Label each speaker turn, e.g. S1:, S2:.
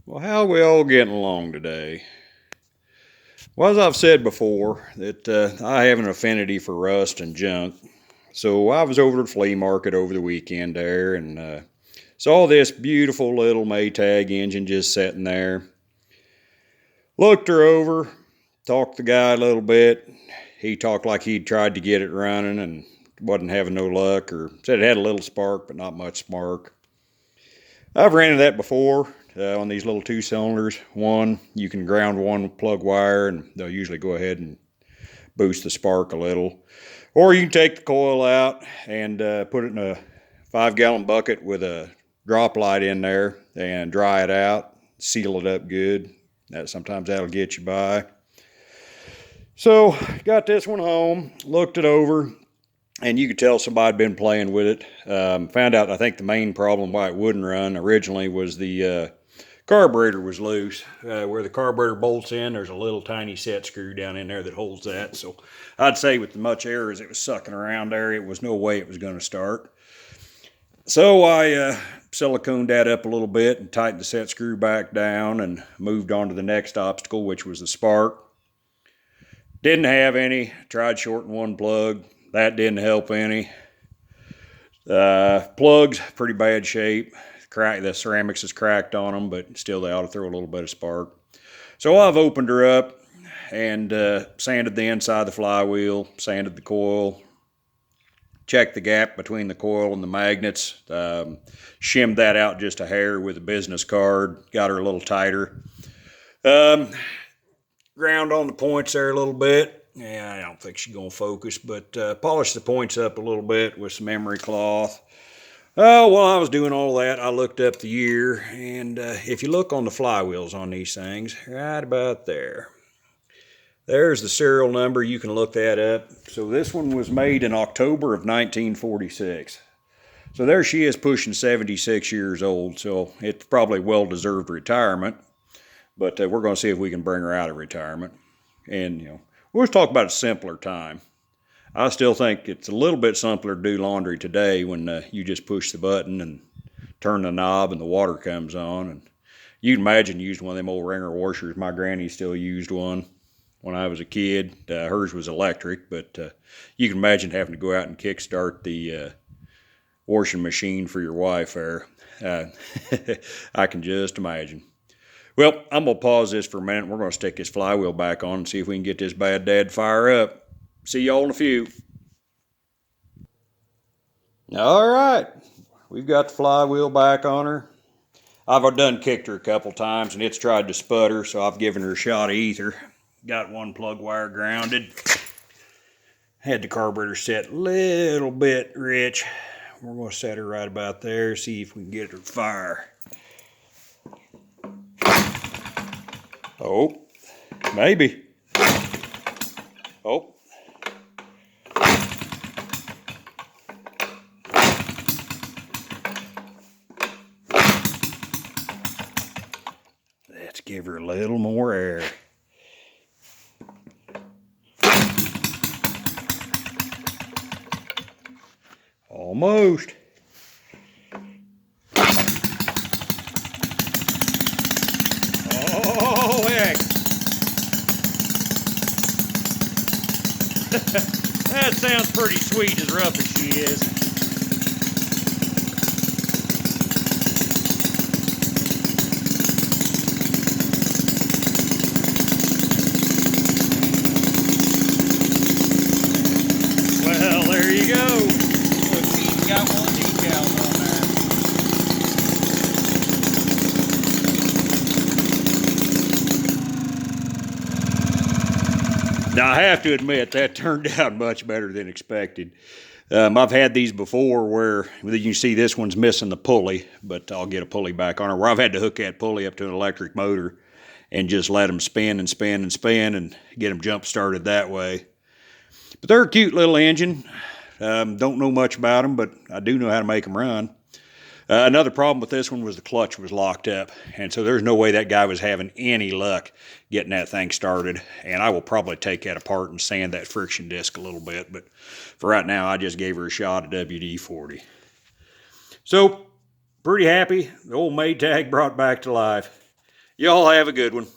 S1: Well, how are we all getting along today? Well, as I've said before, that I have an affinity for rust and junk. So I was over at the flea market over the weekend there and saw this beautiful little Maytag engine just sitting there. Looked her over, talked to the guy a little bit. He talked like he'd tried to get it running and wasn't having no luck, or said it had a little spark, but not much spark. I've ran into that before on these little two cylinders. One, you can ground one plug wire and they'll usually go ahead and boost the spark a little. Or you can take the coil out and put it in a 5-gallon bucket with a drop light in there and dry it out, seal it up good. Sometimes that'll get you by. So, got this one home, looked it over, and you could tell somebody had been playing with it. Found out, I think the main problem why it wouldn't run originally was the carburetor was loose. Where the carburetor bolts in, there's a little tiny set screw down in there that holds that. So I'd say with as much air as it was sucking around there, it was no way it was going to start. So I siliconed that up a little bit and tightened the set screw back down and moved on to the next obstacle, which was the spark. Didn't have any. Tried shorting one plug. That didn't help any. Plugs, pretty bad shape. The ceramics is cracked on them, but still they ought to throw a little bit of spark. So I've opened her up and sanded the inside of the flywheel, sanded the coil, checked the gap between the coil and the magnets, shimmed that out just a hair with a business card, got her a little tighter. Ground on the points there a little bit. Yeah, I don't think she's going to focus, but polished the points up a little bit with some emery cloth. While I was doing all that, I looked up the year, and if you look on the flywheels on these things, right about there, there's the serial number. You can look that up. So this one was made in October of 1946. So there she is, pushing 76 years old, so it's probably well-deserved retirement. But we're going to see if we can bring her out of retirement. And, we'll just talk about a simpler time. I still think it's a little bit simpler to do laundry today when you just push the button and turn the knob and the water comes on. And you can imagine using one of them old wringer washers. My granny still used one when I was a kid. Hers was electric, but you can imagine having to go out and kickstart the washing machine for your wife there. I can just imagine. Well, I'm going to pause this for a minute. We're going to stick this flywheel back on and see if we can get this bad dad to fire up. See y'all in a few. All right. We've got the flywheel back on her. I've done kicked her a couple times and it's tried to sputter, so I've given her a shot of ether. Got one plug wire grounded. Had the carburetor set a little bit rich. We're going to set her right about there, see if we can get her to fire. Oh, maybe. Oh. Let's give her a little more air. Almost. Oh, heck. That sounds pretty sweet, as rough as she is. Well, there you go. Look, she's got one of these decals on there. Now, I have to admit, that turned out much better than expected. I've had these before where you can see this one's missing the pulley, but I'll get a pulley back on her, where I've had to hook that pulley up to an electric motor and just let them spin and spin and spin and get them jump started that way. But they're a cute little engine. Don't know much about them, but I do know how to make them run. Another problem with this one was the clutch was locked up, and so there's no way that guy was having any luck getting that thing started. And I will probably take that apart and sand that friction disc a little bit, but for right now, I just gave her a shot at WD-40. So, pretty happy. The old Maytag brought back to life. Y'all have a good one.